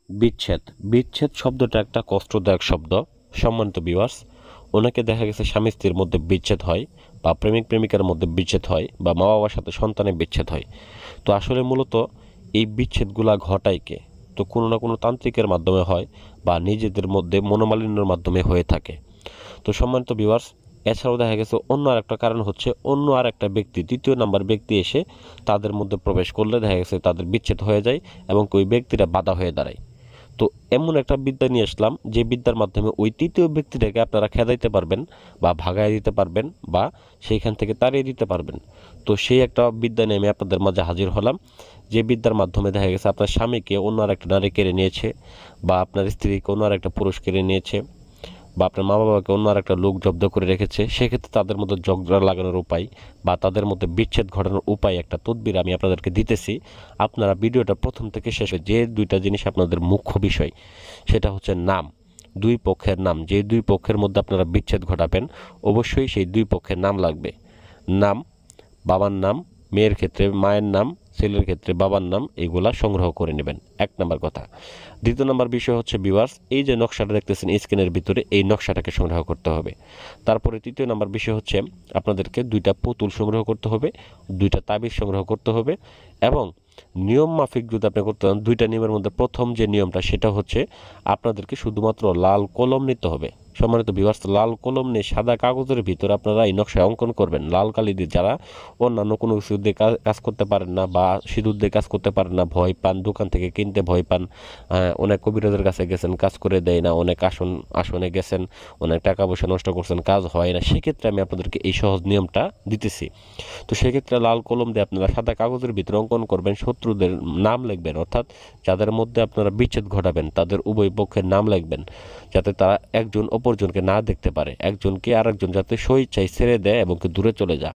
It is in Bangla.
বিচ্ছেদ বিচ্ছেদ শব্দটা একটা কষ্টদায়ক শব্দ। সম্মানিত ভিউয়ার্স, ওনাকে দেখা গেছে স্বামী স্ত্রীর মধ্যে বিচ্ছেদ হয়, বা প্রেমিক প্রেমিকার মধ্যে বিচ্ছেদ হয়, বা মা বাবার সাথে সন্তানের বিচ্ছেদ হয়। তো আসলে মূলত এই বিচ্ছেদগুলা ঘটায় কে? তো কোনো না কোনো তান্ত্রিকের মাধ্যমে হয়, বা নিজেদের মধ্যে মনোমালিন্যের মাধ্যমে হয়ে থাকে। তো সম্মানিত ভিউয়ার্স, এছাড়াও দেখা গেছে অন্য আরেকটা কারণ হচ্ছে অন্য আরেকটা ব্যক্তি, তৃতীয় নাম্বার ব্যক্তি এসে তাদের মধ্যে প্রবেশ করলে দেখা গেছে তাদের বিচ্ছেদ হয়ে যায়, এবং ওই ব্যক্তিরা বাধা হয়ে দাঁড়ায়। তো এমন একটা বিদ্যা নিয়ে আসলাম, যে বিদ্যার মাধ্যমে ওই তৃতীয় ব্যক্তিটাকে আপনারা খেদাইতে পারবেন, বা ভাগায় দিতে পারবেন, বা সেইখান থেকে তাড়িয়ে দিতে পারবেন। তো সেই একটা বিদ্যা নিয়ে আমি আপনাদের মাঝে হাজির হলাম, যে বিদ্যার মাধ্যমে দেখা গেছে আপনার স্বামীকে অন্য আর একটা নারী কেড়ে নিয়েছে, বা আপনার স্ত্রীকে অন্য আর একটা পুরুষ কেড়ে নিয়েছে, বা আপনার মা বাবাকে অন্য আর একটা লোক জব্দ করে রেখেছে, সেক্ষেত্রে তাদের মধ্যে ঝগড়া লাগানোর উপায়, বা তাদের মধ্যে বিচ্ছেদ ঘটানোর উপায়, একটা তদবির আমি আপনাদেরকে দিতেছি। আপনারা ভিডিওটা প্রথম থেকে শেষে, যে দুইটা জিনিস আপনাদের মুখ্য বিষয়, সেটা হচ্ছে নাম, দুই পক্ষের নাম। যে দুই পক্ষের মধ্যে আপনারা বিচ্ছেদ ঘটাবেন, অবশ্যই সেই দুই পক্ষের নাম লাগবে। নাম, বাবার নাম, মেয়ের ক্ষেত্রে মায়ের নাম, ছেলের ক্ষেত্রে বাবার নাম, এগুলা সংগ্রহ করে নেবেন, এক নাম্বার কথা। দ্বিতীয় নাম্বার বিষয় হচ্ছে ভিউয়ার্স, এই যে নকশাটা দেখতেছেন স্ক্রিনের ভিতরে, এই নকশাটাকে সংগ্রহ করতে হবে। তারপরে তৃতীয় নাম্বার বিষয় হচ্ছে আপনাদেরকে দুইটা পুতুল সংগ্রহ করতে হবে, দুইটা তাবিজ সংগ্রহ করতে হবে, এবং নিয়ম মাফিক যদি আপনি করতে চান, দুইটা নিয়মের মধ্যে প্রথম যে নিয়মটা, সেটা হচ্ছে আপনাদেরকে শুধুমাত্র লাল কলম নিতে হবে। সম্মানিত ভিউয়ার্স, লাল কলম নিয়ে সাদা কাগজের ভিতরে আপনারা এই নকশায় অঙ্কন করবেন লাল কালি দিয়ে। যারা অন্যান্য কোনো কিছু দিয়ে কাজ করতে পারেন না, বা সিঁদুর দিয়ে কাজ করতে পারেন না, ভয় পান, দোকান থেকে কিনতে ভয় পান, অনেক কবিরাজের কাছে গেছেন, কাজ করে দেয় না, অনেক আসনে গেছেন, অনেক টাকা পয়সা নষ্ট করছেন, কাজ হয় না, সেক্ষেত্রে আমি আপনাদেরকে এই সহজ নিয়মটা দিতেছি। তো সেক্ষেত্রে লাল কলম দিয়ে আপনারা সাদা কাগজের ভিতরে অঙ্কন করবেন, শত্রুদের নাম লিখবেন, অর্থাৎ যাদের মধ্যে আপনারা বিচ্ছেদ ঘটাবেন তাদের উভয় পক্ষের নাম লিখবেন, যাতে তারা একজন অপরজনকে না দেখতে পারে, একজনকে আরেকজন যাতে স্বেচ্ছায় ছেড়ে দেয় এবং দূরে চলে যায়।